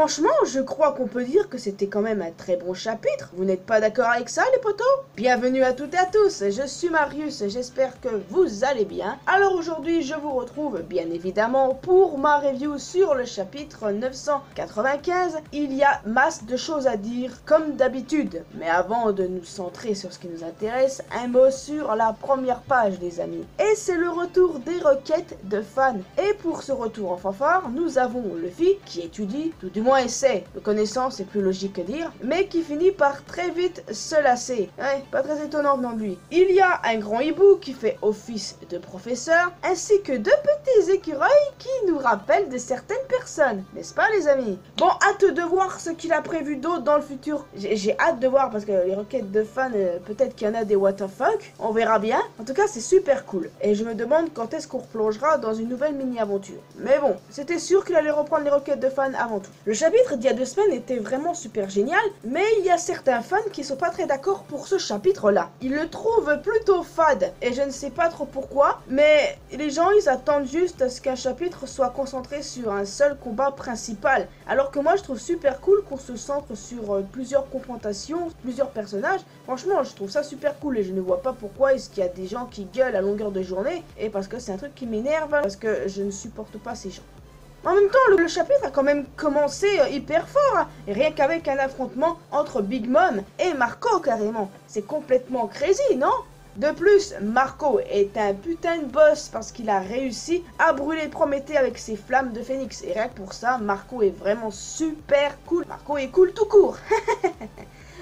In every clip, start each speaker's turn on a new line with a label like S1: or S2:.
S1: Franchement, je crois qu'on peut dire que c'était quand même un très bon chapitre. Vous n'êtes pas d'accord avec ça, les potos? Bienvenue à toutes et à tous, je suis Marius, j'espère que vous allez bien. Alors aujourd'hui, je vous retrouve bien évidemment pour ma review sur le chapitre 995. Il y a masse de choses à dire, comme d'habitude. Mais avant de nous centrer sur ce qui nous intéresse, un mot sur la première page, les amis. Et c'est le retour des requêtes de fans. Et pour ce retour en fanfare, nous avons Luffy qui étudie, tout du moins essaie, de connaissance c'est plus logique que dire, mais qui finit par très vite se lasser. Ouais, pas très étonnant venant de lui. Il y a un grand hibou qui fait office de professeur, ainsi que deux petits écureuils qui nous rappellent de certaines personnes, n'est-ce pas les amis? Bon, hâte de voir ce qu'il a prévu d'autre dans le futur. J'ai hâte de voir parce que les requêtes de fans, peut-être qu'il y en a des what the fuck, on verra bien. En tout cas, c'est super cool. Et je me demande quand est-ce qu'on replongera dans une nouvelle mini-aventure. Mais bon, c'était sûr qu'il allait reprendre les requêtes de fans avant tout. Le chapitre d'il y a 2 semaines était vraiment super génial, mais il y a certains fans qui sont pas très d'accord pour ce chapitre-là. Ils le trouvent plutôt fade, et je ne sais pas trop pourquoi, mais les gens ils attendent juste à ce qu'un chapitre soit concentré sur un seul combat principal, alors que moi je trouve super cool qu'on se centre sur plusieurs confrontations, plusieurs personnages. Franchement, je trouve ça super cool et je ne vois pas pourquoi est-ce qu'il y a des gens qui gueulent à longueur de journée, et parce que c'est un truc qui m'énerve, parce que je ne supporte pas ces gens. En même temps, le chapitre a quand même commencé hyper fort, hein, rien qu'avec un affrontement entre Big Mom et Marco carrément. C'est complètement crazy, non? De plus, Marco est un putain de boss parce qu'il a réussi à brûler Prométhée avec ses flammes de phénix. Et rien que pour ça, Marco est vraiment super cool. Marco est cool tout court.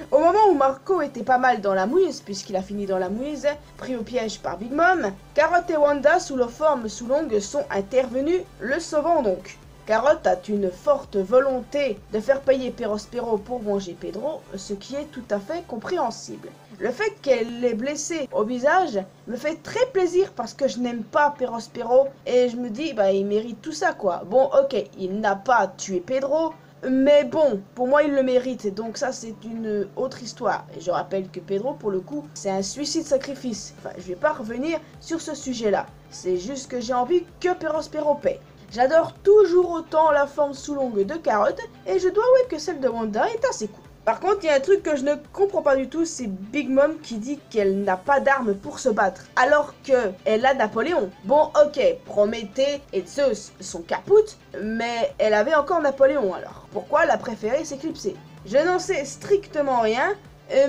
S1: Au moment où Marco était pas mal dans la mouise, puisqu'il a fini dans la mouise, pris au piège par Big Mom, Carrot et Wanda, sous leur forme sous longue, sont intervenus, le sauvant donc. Carrot a une forte volonté de faire payer Perospero pour venger Pedro, ce qui est tout à fait compréhensible. Le fait qu'elle l'ait blessé au visage me fait très plaisir parce que je n'aime pas Perospero et je me dis, bah il mérite tout ça quoi. Bon ok, il n'a pas tué Pedro, mais bon, pour moi il le mérite, donc ça c'est une autre histoire. Et je rappelle que Pedro pour le coup c'est un suicide-sacrifice. Enfin je vais pas revenir sur ce sujet là, c'est juste que j'ai envie que Perospero paie. J'adore toujours autant la forme sous longue de Carrot et je dois avouer que celle de Wanda est assez cool. Par contre, il y a un truc que je ne comprends pas du tout, c'est Big Mom qui dit qu'elle n'a pas d'armes pour se battre, alors qu'elle a Napoléon. Bon, ok, Prométhée et Zeus sont capoutes, mais elle avait encore Napoléon alors. Pourquoi elle a préféré s'éclipser? Je n'en sais strictement rien,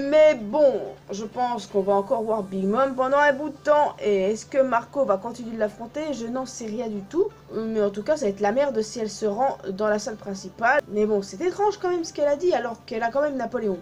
S1: mais bon, je pense qu'on va encore voir Big Mom pendant un bout de temps. Et est-ce que Marco va continuer de l'affronter? Je n'en sais rien du tout. Mais en tout cas, ça va être la merde si elle se rend dans la salle principale. Mais bon, c'est étrange quand même ce qu'elle a dit alors qu'elle a quand même Napoléon.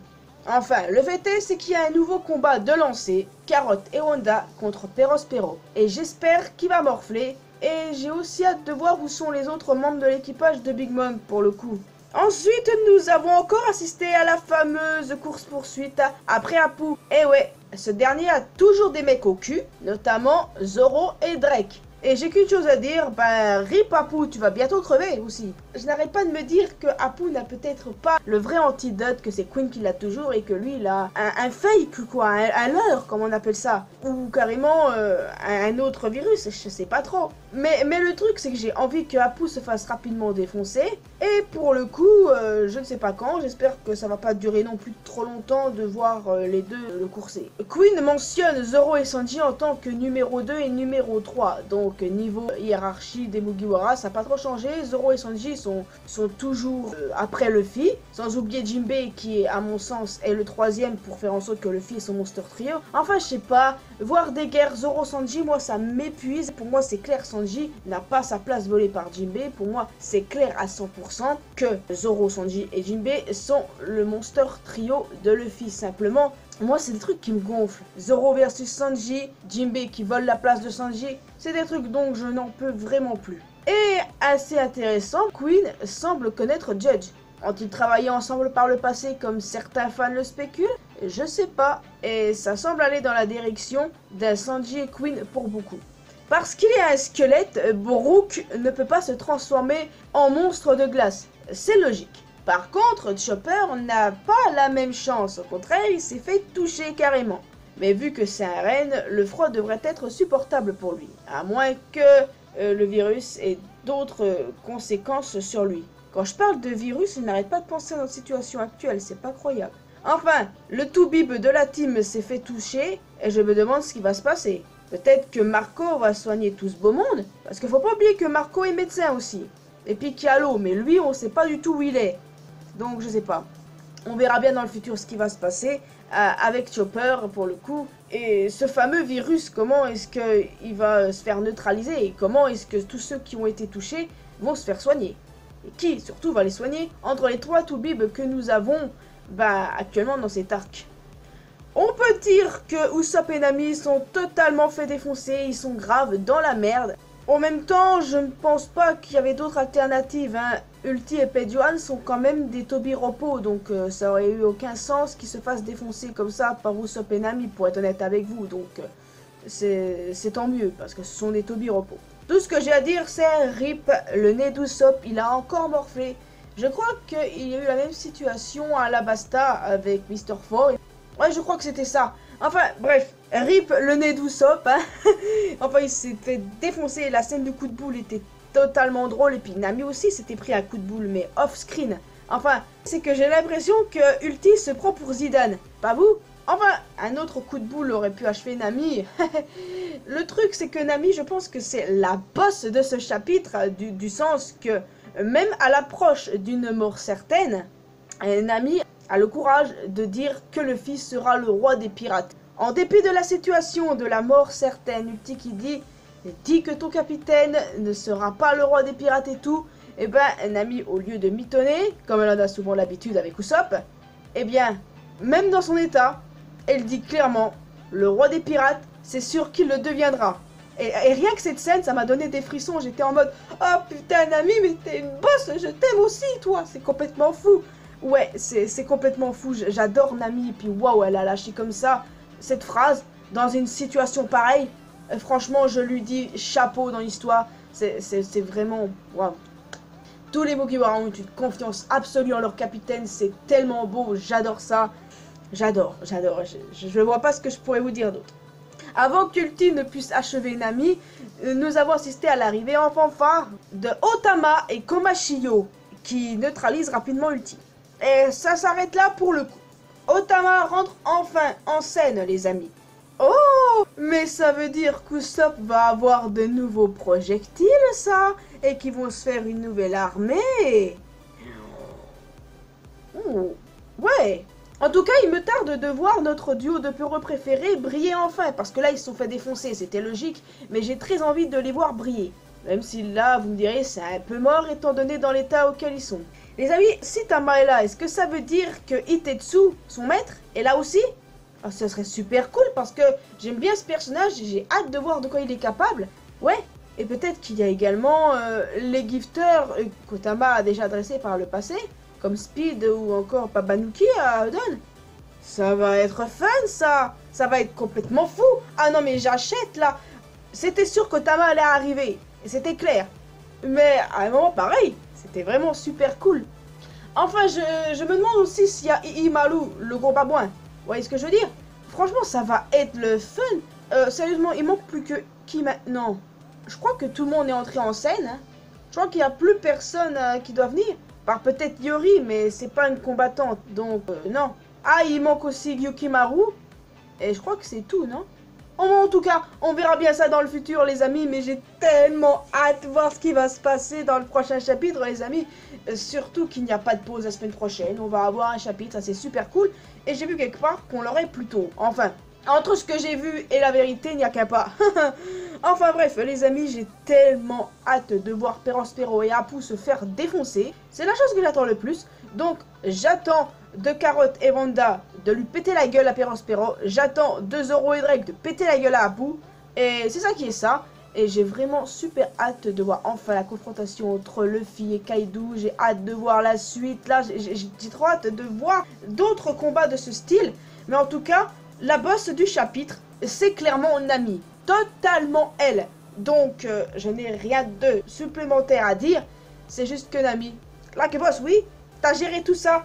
S1: Enfin, le fait est, c'est qu'il y a un nouveau combat de lancer, Carrot et Wanda contre Perospero. Et j'espère qu'il va morfler. Et j'ai aussi hâte de voir où sont les autres membres de l'équipage de Big Mom pour le coup. Ensuite, nous avons encore assisté à la fameuse course-poursuite après Apu. Et ouais, ce dernier a toujours des mecs au cul, notamment Zoro et Drake. Et j'ai qu'une chose à dire, ben rip Apu, tu vas bientôt crever aussi. Je n'arrête pas de me dire que Apu n'a peut-être pas le vrai antidote, que c'est Queen qui l'a toujours et que lui il a un fake quoi, un leurre comme on appelle ça. Ou carrément un autre virus, je sais pas trop. Mais le truc c'est que j'ai envie que Apu se fasse rapidement défoncer. Et pour le coup, je ne sais pas quand, j'espère que ça va pas durer non plus trop longtemps de voir les deux le courser. Queen mentionne Zoro et Sanji en tant que numéro 2 et numéro 3, donc niveau hiérarchie des Mugiwara, ça n'a pas trop changé. Zoro et Sanji sont toujours après Luffy, sans oublier Jinbei qui, à mon sens, est le 3e pour faire en sorte que Luffy ait son Monster Trio. Enfin, je sais pas, voir des guerres Zoro-Sanji, moi ça m'épuise. Pour moi, c'est clair, Sanji n'a pas sa place volée par Jinbei. Pour moi, c'est clair à 100% que Zoro, Sanji et Jinbei sont le Monster Trio de Luffy. Simplement, moi c'est des trucs qui me gonflent. Zoro versus Sanji, Jinbei qui vole la place de Sanji, c'est des trucs dont je n'en peux vraiment plus. Et assez intéressant, Queen semble connaître Judge. Ont-ils travaillé ensemble par le passé comme certains fans le spéculent? Je sais pas, et ça semble aller dans la direction d'un Sanji et Queen pour beaucoup. Parce qu'il est un squelette, Brook ne peut pas se transformer en monstre de glace. C'est logique. Par contre, Chopper n'a pas la même chance. Au contraire, il s'est fait toucher carrément. Mais vu que c'est un renne, le froid devrait être supportable pour lui. À moins que le virus ait d'autres conséquences sur lui. Quand je parle de virus, je n'arrête pas de penser à notre situation actuelle. C'est pas croyable. Enfin, le Toubib de la team s'est fait toucher. Et je me demande ce qui va se passer. Peut-être que Marco va soigner tout ce beau monde. Parce qu'il faut pas oublier que Marco est médecin aussi. Et puis qu'il y a l'eau, mais lui, on sait pas du tout où il est. Donc je sais pas. On verra bien dans le futur ce qui va se passer avec Chopper pour le coup. Et ce fameux virus, comment est-ce qu'il va se faire neutraliser? Et comment est-ce que tous ceux qui ont été touchés vont se faire soigner? Et qui surtout va les soigner? Entre les 3 Toubibs que nous avons actuellement dans cet arc. On peut dire que Usopp et Nami sont totalement fait défoncer, ils sont graves dans la merde. En même temps, je ne pense pas qu'il y avait d'autres alternatives. Ulti et Pedioan sont quand même des Tobiropo, donc ça aurait eu aucun sens qu'ils se fassent défoncer comme ça par Usopp et Nami, pour être honnête avec vous. Donc c'est tant mieux, parce que ce sont des Tobiropo. Tout ce que j'ai à dire, c'est RIP, le nez d'Usopp, il a encore morflé. Je crois qu'il y a eu la même situation à Alabasta avec Mr. Four. Ouais, je crois que c'était ça. Enfin, bref, RIP le nez d'Usopp, hein. Enfin, il s'est fait défoncer. La scène de coup de boule était totalement drôle. Et puis Nami aussi s'était pris un coup de boule, mais off-screen. Enfin, c'est que j'ai l'impression que Ulti se prend pour Zidane. Pas vous? Enfin, un autre coup de boule aurait pu achever Nami. Le truc, c'est que Nami, je pense que c'est la boss de ce chapitre, du sens que même à l'approche d'une mort certaine, Nami a le courage de dire que le fils sera le roi des pirates. En dépit de la situation de la mort certaine, Ulti qui dit que ton capitaine ne sera pas le roi des pirates et tout, et ben Nami, au lieu de mitonner, comme elle en a souvent l'habitude avec Usopp, eh bien, même dans son état, elle dit clairement, le roi des pirates, c'est sûr qu'il le deviendra. Et rien que cette scène, ça m'a donné des frissons, j'étais en mode, oh putain Nami, mais t'es une bosse, je t'aime aussi toi, c'est complètement fou. Ouais, c'est complètement fou, j'adore Nami, et puis waouh, elle a lâché comme ça cette phrase, dans une situation pareille, franchement, je lui dis chapeau dans l'histoire, c'est vraiment, waouh. Tous les Mugiwara ont une confiance absolue en leur capitaine, c'est tellement beau, j'adore ça, j'adore, je vois pas ce que je pourrais vous dire d'autre. Avant qu'Ulti ne puisse achever Nami, nous avons assisté à l'arrivée en fanfare de Otama et Komashiyo, qui neutralisent rapidement Ulti. Et ça s'arrête là pour le coup. Otama rentre enfin en scène, les amis. Oh, mais ça veut dire qu'Usopp va avoir de nouveaux projectiles, ça, et qu'ils vont se faire une nouvelle armée. Oh, ouais. En tout cas, il me tarde de voir notre duo de peureux préférés briller enfin, parce que là, ils se sont fait défoncer, c'était logique, mais j'ai très envie de les voir briller. Même si là, vous me direz, c'est un peu mort étant donné dans l'état auquel ils sont. Les amis, si Tama est là, est-ce que ça veut dire que Itetsu, son maître, est là aussi? Oh, ce serait super cool parce que j'aime bien ce personnage et j'ai hâte de voir de quoi il est capable. Ouais, et peut-être qu'il y a également les gifters qu'Otama a déjà adressés par le passé, comme Speed ou encore Babanuki à Udon. Ça va être fun ça! Ça va être complètement fou! Ah non mais j'achète là! C'était sûr qu'Otama allait arriver, et c'était clair. Mais à un moment pareil, c'était vraiment super cool. Enfin, je me demande aussi s'il y a Iimaru, le gros babouin. Vous voyez ce que je veux dire? Franchement, ça va être le fun. Sérieusement, il manque plus que qui maintenant? Je crois que tout le monde est entré en scène. Hein. Je crois qu'il n'y a plus personne qui doit venir. Par peut-être Yori, mais c'est pas une combattante, donc non. Ah, il manque aussi Yukimaru. Et je crois que c'est tout, non? En tout cas, on verra bien ça dans le futur, les amis, mais j'ai tellement hâte de voir ce qui va se passer dans le prochain chapitre, les amis. Surtout qu'il n'y a pas de pause la semaine prochaine, on va avoir un chapitre, ça c'est super cool. Et j'ai vu quelque part qu'on l'aurait plus tôt. Enfin, entre ce que j'ai vu et la vérité, il n'y a qu'un pas. Enfin bref, les amis, j'ai tellement hâte de voir Perospero et Apu se faire défoncer. C'est la chose que j'attends le plus. Donc, j'attends de Carotte et Wanda de lui péter la gueule à Perospero. J'attends de Zoro et Drake de péter la gueule à Apu. Et c'est ça qui est ça. Et j'ai vraiment super hâte de voir enfin la confrontation entre Luffy et Kaido. J'ai hâte de voir la suite. Là, j'ai trop hâte de voir d'autres combats de ce style. Mais en tout cas, la boss du chapitre, c'est clairement Nami. Totalement elle. Donc, je n'ai rien de supplémentaire à dire. C'est juste que Nami, like a boss, oui, t'as géré tout ça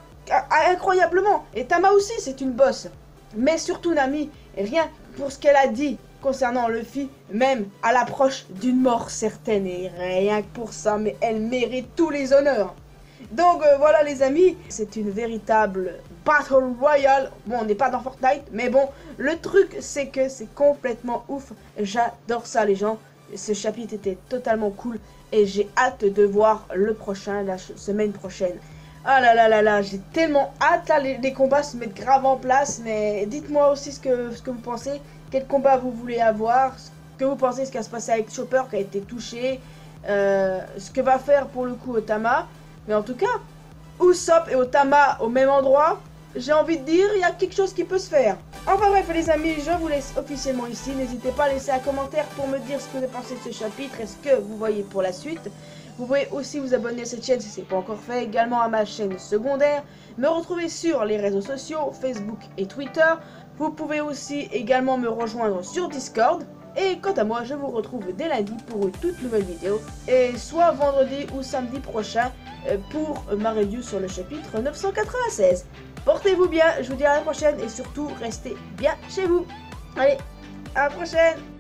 S1: incroyablement. Et Tama aussi, c'est une boss. Mais surtout Nami, rien pour ce qu'elle a dit concernant Luffy, même à l'approche d'une mort certaine. Et rien que pour ça, mais elle mérite tous les honneurs. Donc voilà les amis, c'est une véritable Battle Royale. Bon, on n'est pas dans Fortnite, mais bon, le truc c'est que c'est complètement ouf. J'adore ça les gens. Ce chapitre était totalement cool et j'ai hâte de voir le prochain, la semaine prochaine. Ah là là là là, j'ai tellement hâte, là les combats se mettent grave en place, mais dites-moi aussi ce que vous pensez, quel combat vous voulez avoir, ce que vous pensez, ce qui va se passer avec Chopper qui a été touché, ce que va faire pour le coup Otama, mais en tout cas, Usopp et Otama au même endroit, j'ai envie de dire, il y a quelque chose qui peut se faire. Enfin bref les amis, je vous laisse officiellement ici, n'hésitez pas à laisser un commentaire pour me dire ce que vous pensez de ce chapitre et ce que vous voyez pour la suite. Vous pouvez aussi vous abonner à cette chaîne si ce n'est pas encore fait, également à ma chaîne secondaire, me retrouver sur les réseaux sociaux, Facebook et Twitter. Vous pouvez aussi également me rejoindre sur Discord. Et quant à moi, je vous retrouve dès lundi pour une toute nouvelle vidéo, et soit vendredi ou samedi prochain pour ma review sur le chapitre 996. Portez-vous bien, je vous dis à la prochaine et surtout restez bien chez vous. Allez, à la prochaine!